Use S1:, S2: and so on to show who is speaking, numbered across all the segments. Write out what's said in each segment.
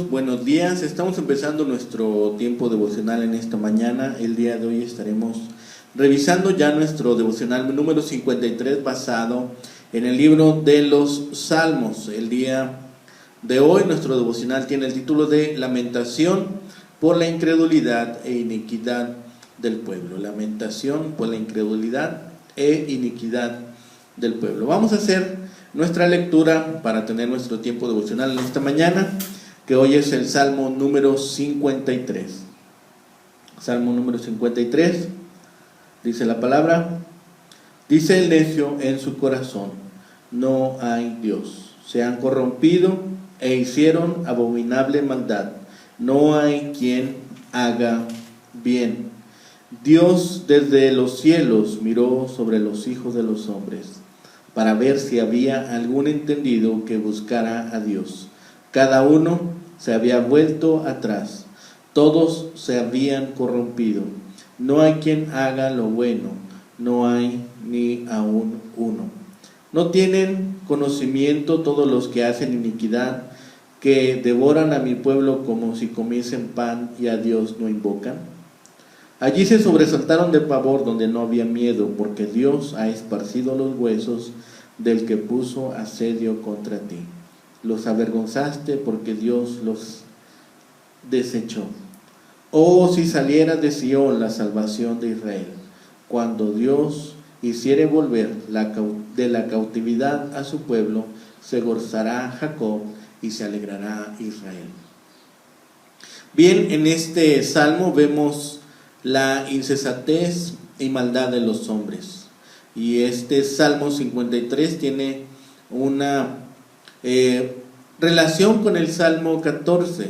S1: amigos, buenos días. Estamos empezando nuestro tiempo devocional en esta mañana. El día de hoy estaremos revisando ya nuestro devocional número 53 basado en el libro de los Salmos. El día de hoy nuestro devocional tiene el título de Lamentación por la incredulidad e iniquidad del pueblo. Lamentación por la incredulidad e iniquidad del pueblo. Vamos a hacer nuestra lectura para tener nuestro tiempo devocional en esta mañana, que hoy es el Salmo número 53. Salmo número 53, dice la palabra: dice el necio en su corazón, no hay Dios. Se han corrompido e hicieron abominable maldad. No hay quien haga bien. Dios desde los cielos miró sobre los hijos de los hombres, para ver si había algún entendido que buscara a Dios. Cada uno se había vuelto atrás, todos se habían corrompido. No hay quien haga lo bueno, no hay ni aun uno. No tienen conocimiento todos los que hacen iniquidad, que devoran a mi pueblo como si comiesen pan y a Dios no invocan. Allí se sobresaltaron de pavor donde no había miedo, porque Dios ha esparcido los huesos del que puso asedio contra ti. Los avergonzaste porque Dios los desechó. Oh, si saliera de Sión la salvación de Israel, cuando Dios hiciere volver de la cautividad a su pueblo, se gozará Jacob y se alegrará Israel. Bien, en este salmo vemos la insensatez y maldad de los hombres. Y este Salmo 53 tiene una relación con el Salmo 14.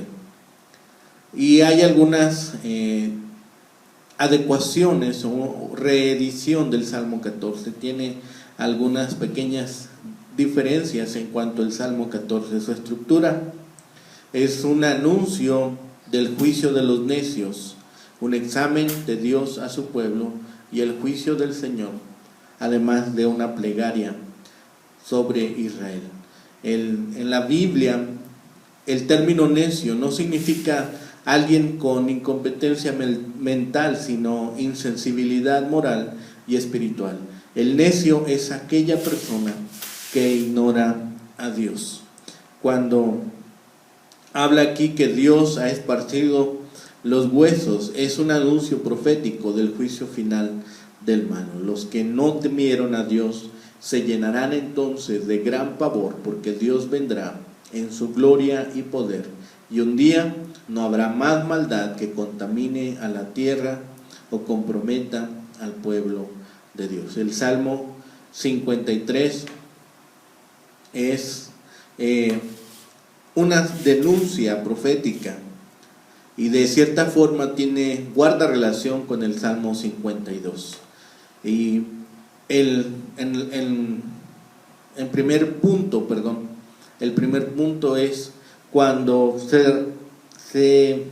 S1: Y hay algunas adecuaciones o reedición del Salmo 14. Tiene algunas pequeñas diferencias en cuanto al Salmo 14. Su estructura es un anuncio del juicio de los necios, un examen de Dios a su pueblo y el juicio del Señor, además de una plegaria sobre Israel. En la Biblia, el término necio no significa alguien con incompetencia mental, sino insensibilidad moral y espiritual. El necio es aquella persona que ignora a Dios. Cuando habla aquí que Dios ha esparcido los huesos, es un anuncio profético del juicio final del malo. Los que no temieron a Dios se llenarán entonces de gran pavor, porque Dios vendrá en su gloria y poder, y un día no habrá más maldad que contamine a la tierra o comprometa al pueblo de Dios. El Salmo 53 es una denuncia profética y de cierta forma guarda relación con el Salmo 52. Y el primer punto es cuando se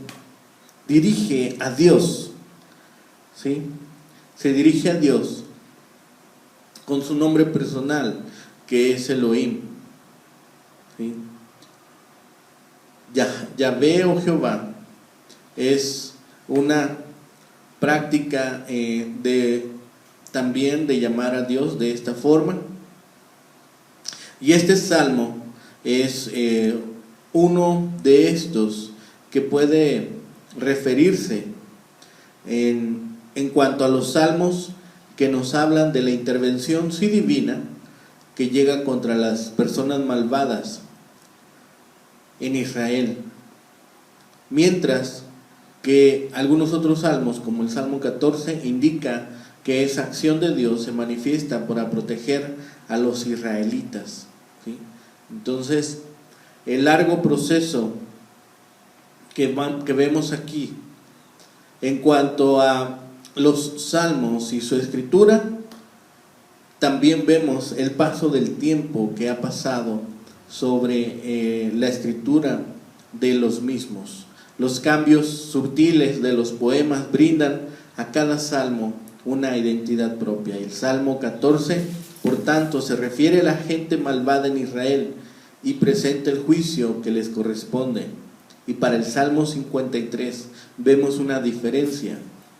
S1: dirige a Dios, ¿sí? Se dirige a Dios con su nombre personal, que es Elohim, ¿sí? Yahvé o Jehová es una práctica también de llamar a Dios de esta forma. Y este salmo es uno de estos que puede referirse en cuanto a los salmos que nos hablan de la intervención sí divina que llega contra las personas malvadas en Israel, mientras que algunos otros salmos, como el Salmo 14, indica que esa acción de Dios se manifiesta para proteger a los israelitas, ¿sí? Entonces, el largo proceso que vemos aquí en cuanto a los salmos y su escritura, también vemos el paso del tiempo que ha pasado sobre la escritura de los mismos. Los cambios sutiles de los poemas brindan a cada salmo una identidad propia. El Salmo 14, por tanto, se refiere a la gente malvada en Israel y presenta el juicio que les corresponde. Y para el Salmo 53 vemos una diferencia,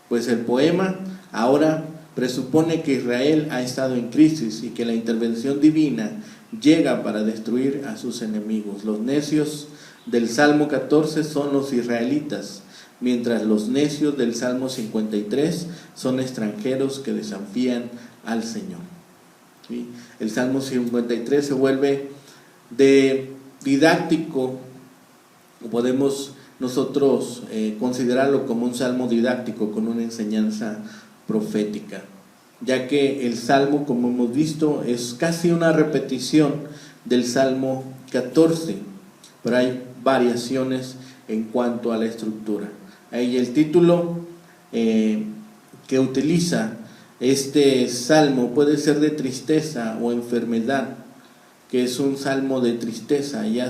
S1: pues el poema ahora presupone que Israel ha estado en crisis y que la intervención divina llega para destruir a sus enemigos. Los necios del Salmo 14 son los israelitas, mientras los necios del Salmo 53 son extranjeros que desafían al Señor. ¿Sí? El Salmo 53 se vuelve de didáctico, o podemos nosotros considerarlo como un salmo didáctico con una enseñanza profética, ya que el salmo, como hemos visto, es casi una repetición del Salmo 14, pero hay variaciones en cuanto a la estructura. Ahí el título que utiliza este salmo puede ser de tristeza o enfermedad, que es un salmo de tristeza, y ha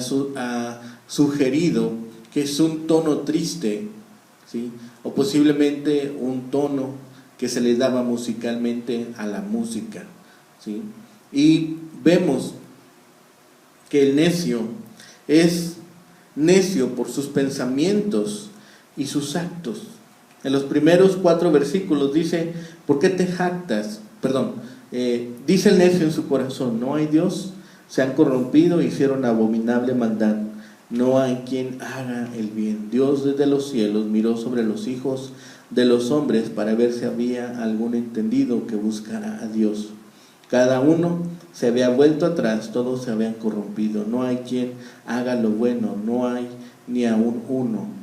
S1: sugerido que es un tono triste, ¿sí? O posiblemente un tono que se le daba musicalmente a la música, ¿sí? Y vemos que el necio es necio por sus pensamientos y sus actos. En los primeros 4 versículos dice: ¿por qué te jactas? Dice el necio en su corazón: no hay Dios, se han corrompido, hicieron abominable maldad, no hay quien haga el bien. Dios desde los cielos miró sobre los hijos de los hombres para ver si había algún entendido que buscara a Dios. Cada uno se había vuelto atrás, todos se habían corrompido, no hay quien haga lo bueno, no hay ni aun uno.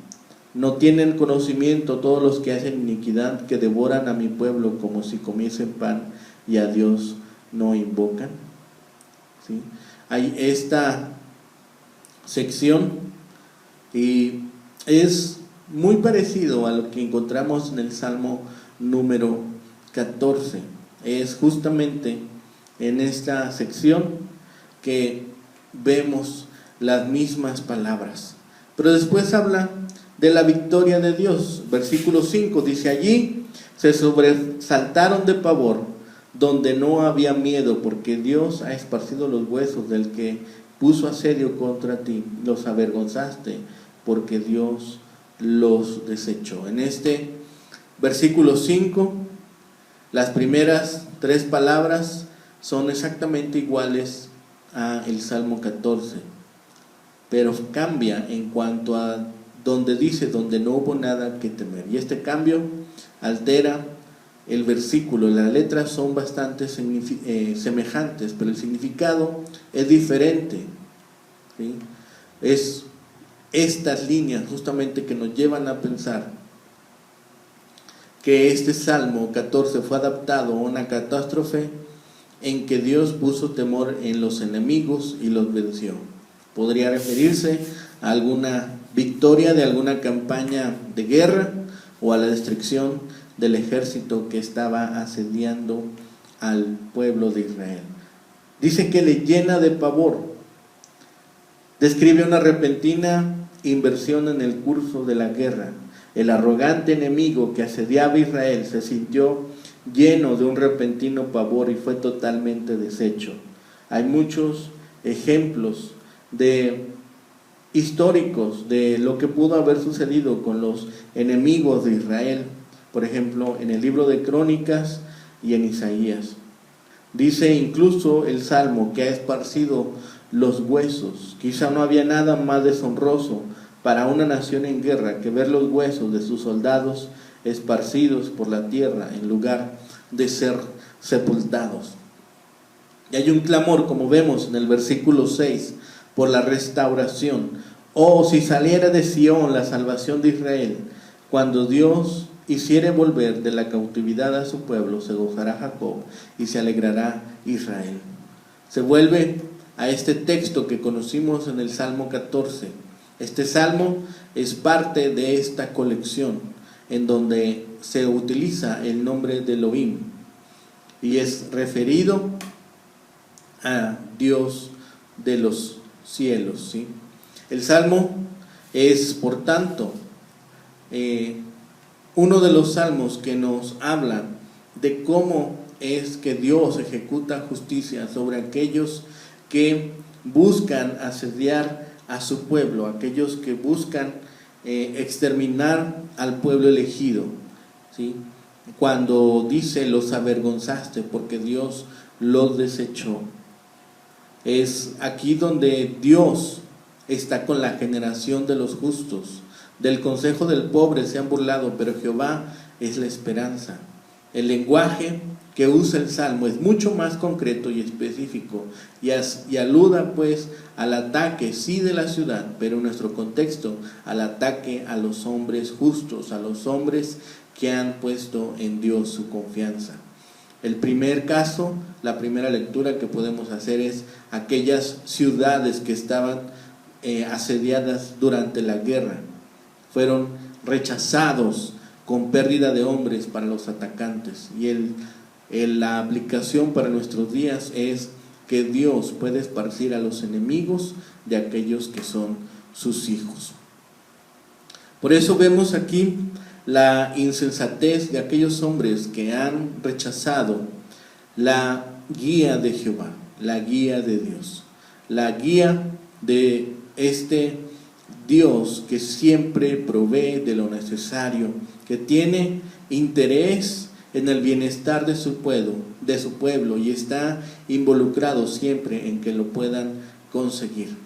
S1: No tienen conocimiento todos los que hacen iniquidad, que devoran a mi pueblo como si comiesen pan, y a Dios no invocan. ¿Sí? Hay esta sección y es muy parecido a lo que encontramos en el Salmo número 14. Es justamente en esta sección que vemos las mismas palabras, pero después habla de la victoria de Dios. Versículo 5 dice: allí se sobresaltaron de pavor, donde no había miedo, porque Dios ha esparcido los huesos del que puso asedio contra ti, los avergonzaste, porque Dios los desechó. En este versículo 5, las primeras 3 palabras son exactamente iguales a el Salmo 14, pero cambia en cuanto a donde dice: donde no hubo nada que temer. Y este cambio altera el versículo. Las letras son bastante semejantes, pero el significado es diferente, ¿sí? Es estas líneas justamente que nos llevan a pensar que este Salmo 14 fue adaptado a una catástrofe en que Dios puso temor en los enemigos y los venció. Podría referirse a alguna victoria de alguna campaña de guerra o a la destrucción del ejército que estaba asediando al pueblo de Israel. Dice que le llena de pavor. Describe una repentina inversión en el curso de la guerra. El arrogante enemigo que asediaba a Israel se sintió lleno de un repentino pavor y fue totalmente deshecho. Hay muchos ejemplos históricos de lo que pudo haber sucedido con los enemigos de Israel. Por ejemplo, en el libro de Crónicas y en Isaías. Dice incluso el Salmo que ha esparcido los huesos. Quizá no había nada más deshonroso para una nación en guerra que ver los huesos de sus soldados esparcidos por la tierra en lugar de ser sepultados. Y hay un clamor, como vemos en el versículo 6, por la restauración. Oh, si saliera de Sión la salvación de Israel, cuando Dios hiciere volver de la cautividad a su pueblo, se gozará Jacob y se alegrará Israel. Se vuelve a este texto que conocimos en el Salmo 14. Este salmo es parte de esta colección en donde se utiliza el nombre de Elohim y es referido a Dios de los cielos, ¿sí? El salmo es, por tanto, uno de los salmos que nos habla de cómo es que Dios ejecuta justicia sobre aquellos que buscan asediar a su pueblo, aquellos que buscan exterminar al pueblo elegido, ¿sí? Cuando dice los avergonzaste porque Dios los desechó. Es aquí donde Dios está con la generación de los justos. Del consejo del pobre se han burlado, pero Jehová es la esperanza. El lenguaje que usa el Salmo es mucho más concreto y específico y aluda pues al ataque, sí, de la ciudad, pero en nuestro contexto al ataque a los hombres justos, a los hombres que han puesto en Dios su confianza. El primer caso, la primera lectura que podemos hacer es aquellas ciudades que estaban asediadas durante la guerra. Fueron rechazados con pérdida de hombres para los atacantes. Y la aplicación para nuestros días es que Dios puede esparcir a los enemigos de aquellos que son sus hijos. Por eso vemos aquí la insensatez de aquellos hombres que han rechazado la guía de Jehová, la guía de Dios, la guía de este Dios que siempre provee de lo necesario, que tiene interés en el bienestar de su pueblo y está involucrado siempre en que lo puedan conseguir.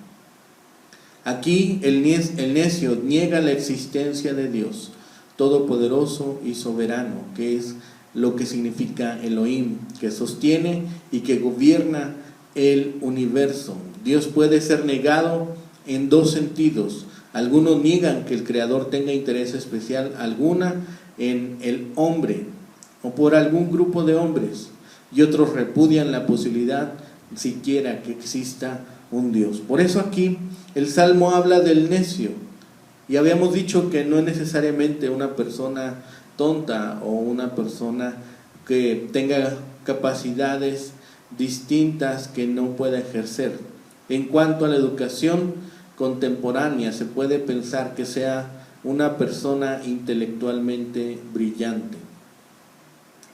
S1: Aquí el necio niega la existencia de Dios todopoderoso y soberano, que es lo que significa Elohim, que sostiene y que gobierna el universo. Dios puede ser negado en dos sentidos. Algunos niegan que el Creador tenga interés especial alguna en el hombre o por algún grupo de hombres, y otros repudian la posibilidad siquiera que exista un Dios. Por eso aquí el Salmo habla del necio. Y habíamos dicho que no es necesariamente una persona tonta o una persona que tenga capacidades distintas que no pueda ejercer. En cuanto a la educación contemporánea, se puede pensar que sea una persona intelectualmente brillante,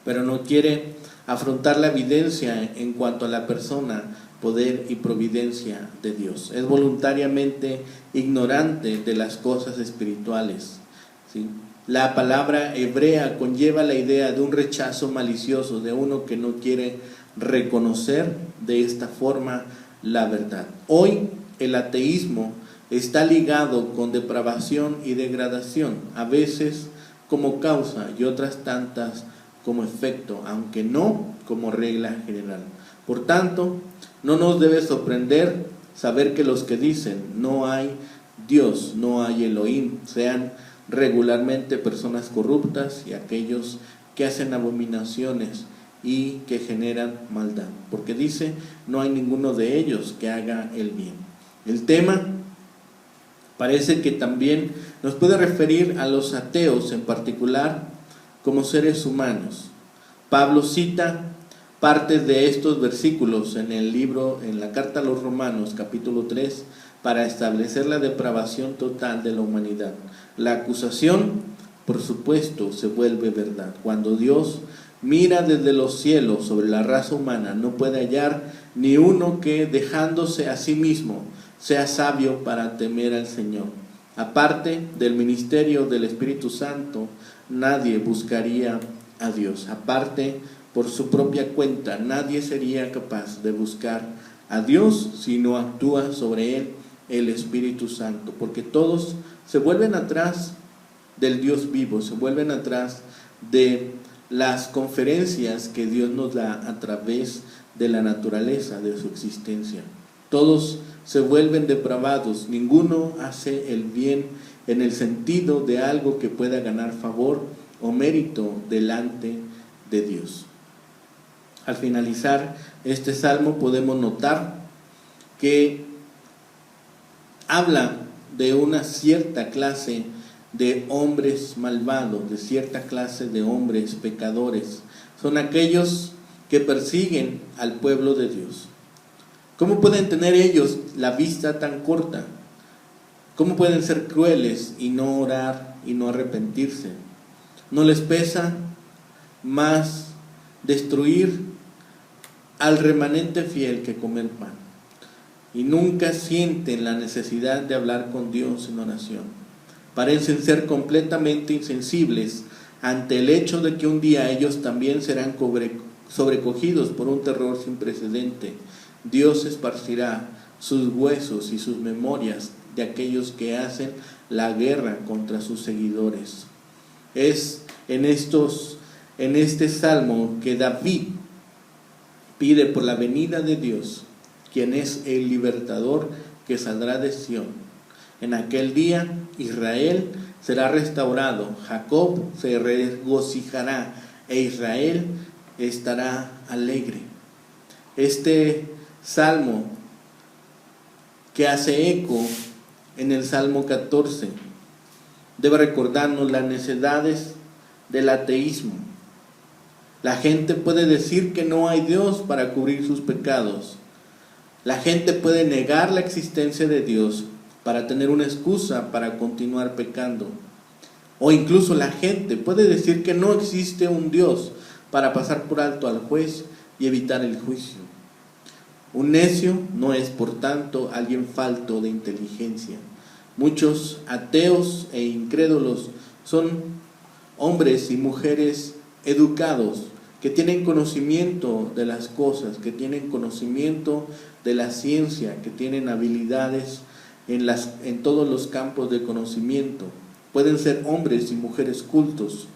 S1: pero no quiere afrontar la evidencia en cuanto a la persona, poder y providencia de Dios. Es voluntariamente ignorante de las cosas espirituales, ¿sí? La palabra hebrea conlleva la idea de un rechazo malicioso, de uno que no quiere reconocer de esta forma la verdad. Hoy el ateísmo está ligado con depravación y degradación, a veces como causa y otras tantas como efecto, aunque no como regla general. Por tanto, no nos debe sorprender saber que los que dicen no hay Dios, no hay Elohim, sean regularmente personas corruptas y aquellos que hacen abominaciones y que generan maldad, porque dice no hay ninguno de ellos que haga el bien. El tema parece que también nos puede referir a los ateos en particular como seres humanos. Pablo cita partes de estos versículos en la carta a los Romanos capítulo 3 para establecer la depravación total de la humanidad. La acusación, por supuesto, se vuelve verdad. Cuando Dios mira desde los cielos sobre la raza humana, no puede hallar ni uno que, dejándose a sí mismo, sea sabio para temer al Señor. Aparte del ministerio del Espíritu Santo, nadie buscaría a Dios. Aparte, por su propia cuenta, nadie sería capaz de buscar a Dios si no actúa sobre él el Espíritu Santo, porque todos se vuelven atrás del Dios vivo, se vuelven atrás de las conferencias que Dios nos da a través de la naturaleza de su existencia. Todos se vuelven depravados, ninguno hace el bien en el sentido de algo que pueda ganar favor o mérito delante de Dios. Al finalizar este salmo podemos notar que habla de una cierta clase de hombres malvados, de cierta clase de hombres pecadores. Son aquellos que persiguen al pueblo de Dios. ¿Cómo pueden tener ellos la vista tan corta? ¿Cómo pueden ser crueles y no orar y no arrepentirse? ¿No les pesa más destruir al remanente fiel que comer pan? Y nunca sienten la necesidad de hablar con Dios en oración. parecen ser completamente insensibles ante el hecho de que un día ellos también serán sobrecogidos por un terror sin precedente. Dios esparcirá sus huesos y sus memorias de aquellos que hacen la guerra contra sus seguidores. Es en este salmo que David pide por la venida de Dios, quien es el libertador que saldrá de Sión. En aquel día Israel será restaurado, Jacob se regocijará e Israel estará alegre. Este salmo que hace eco en el Salmo 14 debe recordarnos las necedades del ateísmo. La gente puede decir que no hay Dios para cubrir sus pecados. La gente puede negar la existencia de Dios para tener una excusa para continuar pecando. O incluso la gente puede decir que no existe un Dios para pasar por alto al juez y evitar el juicio. Un necio no es, por tanto, alguien falto de inteligencia. Muchos ateos e incrédulos son hombres y mujeres educados, que tienen conocimiento de las cosas, que tienen conocimiento de la ciencia, que tienen habilidades en todos los campos de conocimiento. Pueden ser hombres y mujeres cultos,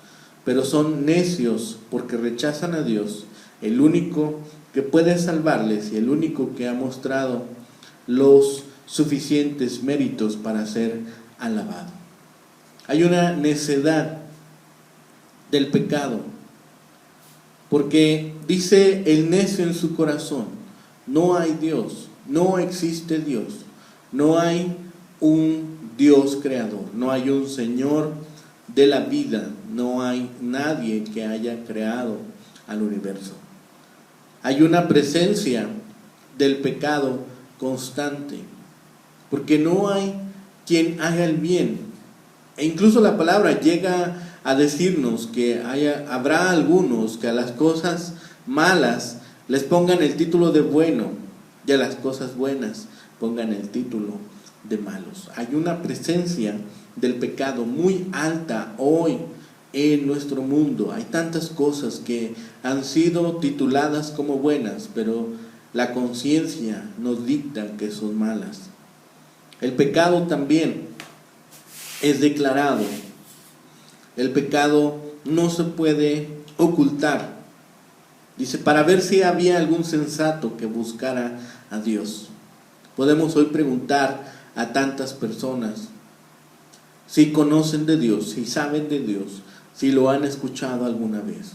S1: pero son necios porque rechazan a Dios, el único que puede salvarles y el único que ha mostrado los suficientes méritos para ser alabado. Hay una necedad del pecado, porque dice el necio en su corazón: no hay Dios, no existe Dios, no hay un Dios creador, no hay un Señor de la vida, no hay nadie que haya creado al universo. Hay una presencia del pecado constante, porque no hay quien haga el bien. E incluso la palabra llega a decirnos que habrá algunos que a las cosas malas les pongan el título de bueno, y a las cosas buenas pongan el título de malos. Hay una presencia del pecado muy alta hoy en nuestro mundo. Hay tantas cosas que han sido tituladas como buenas, pero la conciencia nos dicta que son malas. El pecado también es declarado. El pecado no se puede ocultar. Dice, para ver si había algún sensato que buscara a Dios. Podemos hoy preguntar a tantas personas si conocen de Dios, si saben de Dios, si lo han escuchado alguna vez.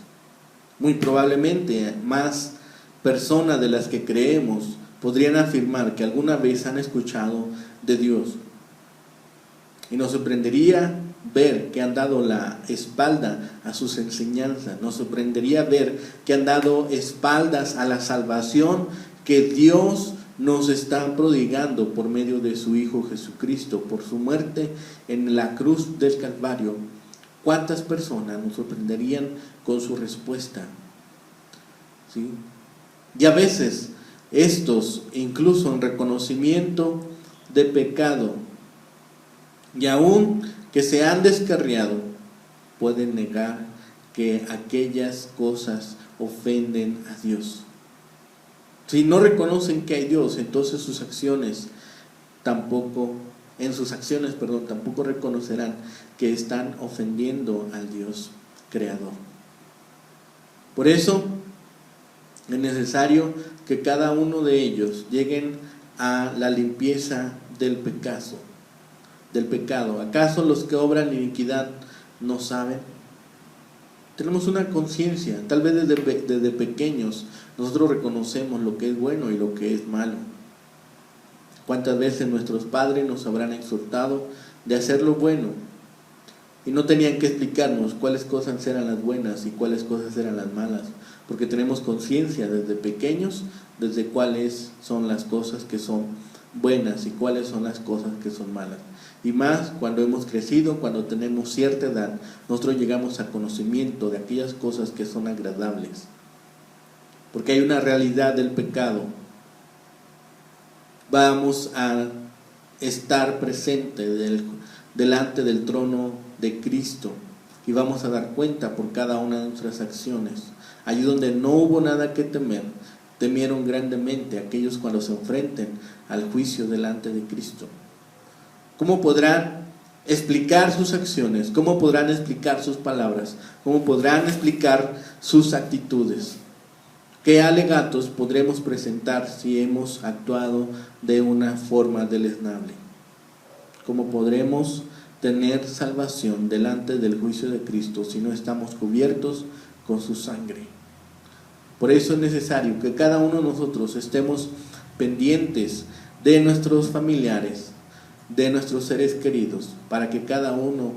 S1: Muy probablemente más personas de las que creemos podrían afirmar que alguna vez han escuchado de Dios. Y nos sorprendería ver que han dado la espalda a sus enseñanzas. Nos sorprendería ver que han dado espaldas a la salvación que Dios nos está prodigando por medio de su Hijo Jesucristo, por su muerte en la cruz del Calvario. ¿Cuántas personas nos sorprenderían con su respuesta? ¿Sí? Y a veces estos, incluso en reconocimiento de pecado, y aun que se han descarriado, pueden negar que aquellas cosas ofenden a Dios. Si no reconocen que hay Dios, entonces en sus acciones tampoco reconocerán que están ofendiendo al Dios creador. Por eso es necesario que cada uno de ellos lleguen a la limpieza del pecado. ¿Acaso los que obran iniquidad no saben? Tenemos una conciencia, tal vez desde pequeños nosotros reconocemos lo que es bueno y lo que es malo. ¿Cuántas veces nuestros padres nos habrán exhortado de hacer lo bueno y no tenían que explicarnos cuáles cosas eran las buenas y cuáles cosas eran las malas? Porque tenemos conciencia desde pequeños desde cuáles son las cosas que son buenas y cuáles son las cosas que son malas. Y más cuando hemos crecido, cuando tenemos cierta edad, nosotros llegamos a conocimiento de aquellas cosas que son agradables. Porque hay una realidad del pecado. Vamos a estar presente delante del trono de Cristo y vamos a dar cuenta por cada una de nuestras acciones. Allí donde no hubo nada que temer, temieron grandemente aquellos cuando se enfrenten al juicio delante de Cristo. ¿Cómo podrán explicar sus acciones? ¿Cómo podrán explicar sus palabras? ¿Cómo podrán explicar sus actitudes? ¿Qué alegatos podremos presentar si hemos actuado de una forma deleznable? ¿Cómo podremos tener salvación delante del juicio de Cristo si no estamos cubiertos con su sangre? Por eso es necesario que cada uno de nosotros estemos pendientes de nuestros familiares, de nuestros seres queridos, para que cada uno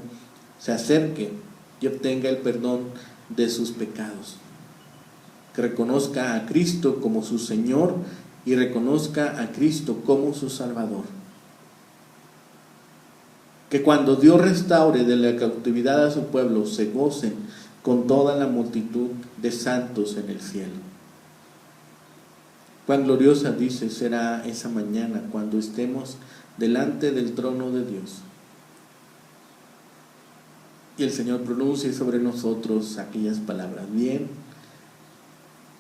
S1: se acerque y obtenga el perdón de sus pecados. Que reconozca a Cristo como su Señor y reconozca a Cristo como su Salvador. Que cuando Dios restaure de la cautividad a su pueblo, se gocen con toda la multitud de santos en el cielo. Cuán gloriosa, dice, será esa mañana cuando estemos delante del trono de Dios y el Señor pronuncie sobre nosotros aquellas palabras: bien,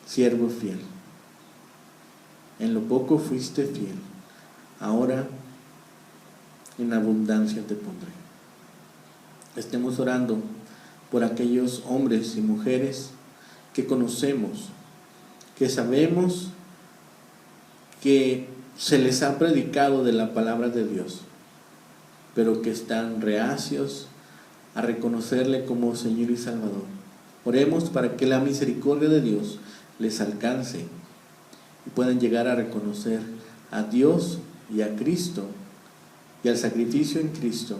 S1: siervo fiel, en lo poco fuiste fiel, ahora en abundancia te pondré. Estemos orando por aquellos hombres y mujeres que conocemos, que sabemos que se les ha predicado de la palabra de Dios, pero que están reacios a reconocerle como Señor y Salvador. Oremos para que la misericordia de Dios les alcance y puedan llegar a reconocer a Dios y a Cristo y al sacrificio en Cristo,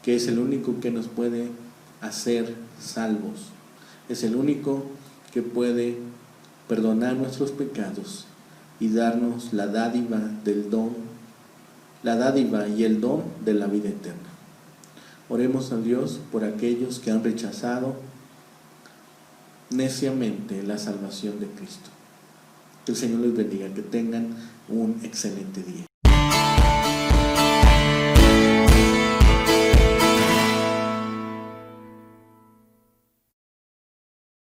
S1: que es el único que nos puede hacer salvos, es el único que puede perdonar nuestros pecados y darnos la dádiva del don, la dádiva y el don de la vida eterna. Oremos a Dios por aquellos que han rechazado neciamente la salvación de Cristo. Que el Señor les bendiga, que tengan un excelente día.